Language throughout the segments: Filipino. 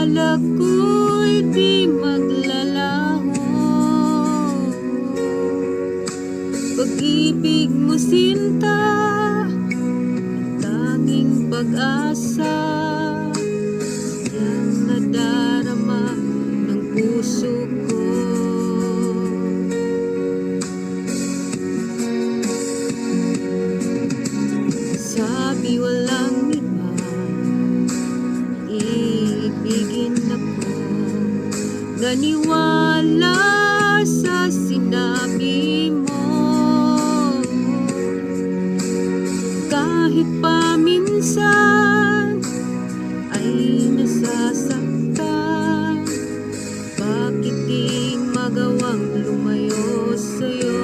Tiwala ko'y di maglalaho. Pag-ibig mo sinta, tanging pag-asa, yang nadarama ng puso ko. Sabi walang iba, iibigin ako. Naniwala sa sinabi mo, kahit paminsan ay nasasaktan. Bakit di magawang lumayo sa'yo?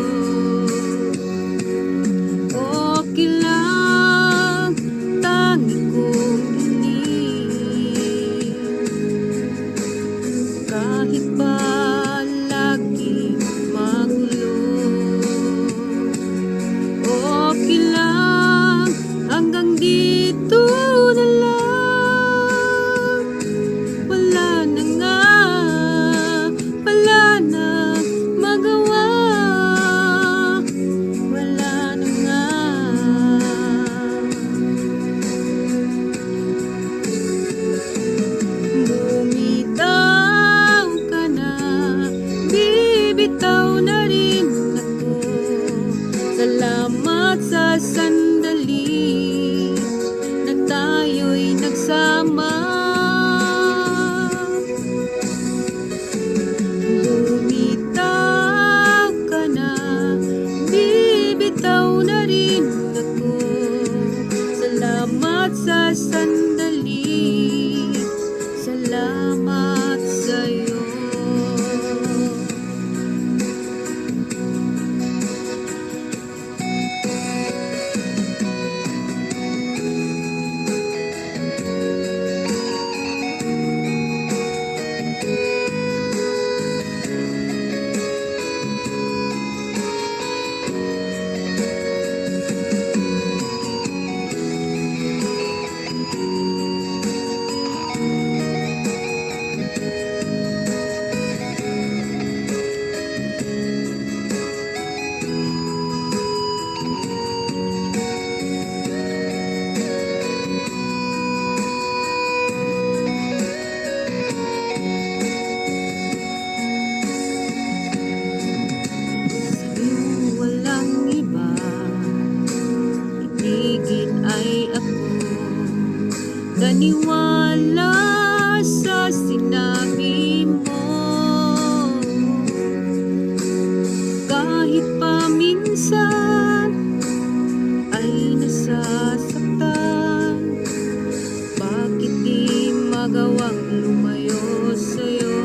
Okay lang, tangi kong hiling, kahit pa laging magulo. Okay lang, hanggang dito na lang. Wala na nga, wala nang magawa. Wala na nga. Bumitaw ka na, bibitaw na rin ako. Salamat sa sandali na tayo'y nagsama. Bumitaw ka na, bibitaw na rin ako. Salamat sa sandali, salamat sa'yo. Naniwala sa sinabi mo, kahit paminsan ay nasasaktan. Bakit di magawang lumayo sa'yo?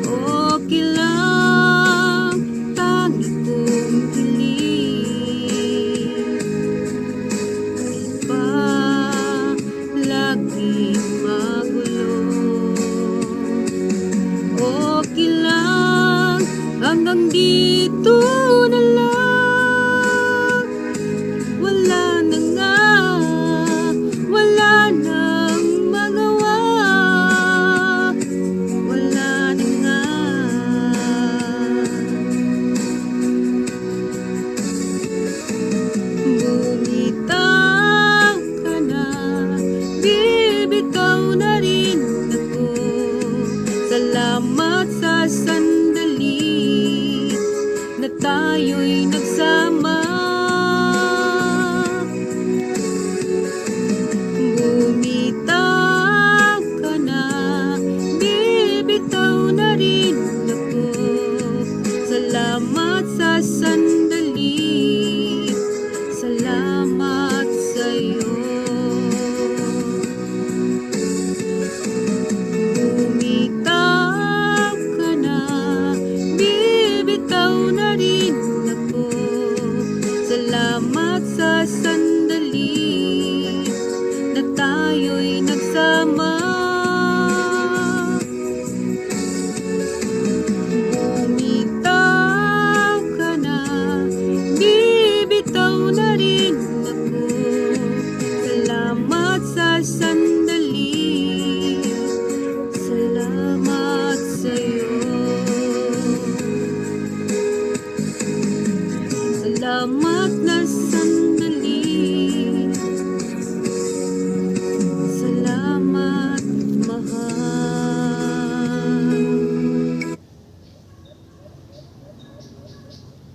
Okay lang, tangi kong hiling, laging magulo. Okay lang, hanggang dito na lang. Wala na nga, wala nang magawa. Wala na nga. Bumitaw ka na, bibitaw na rin ako. Salamat sa sandali na Salamat na sa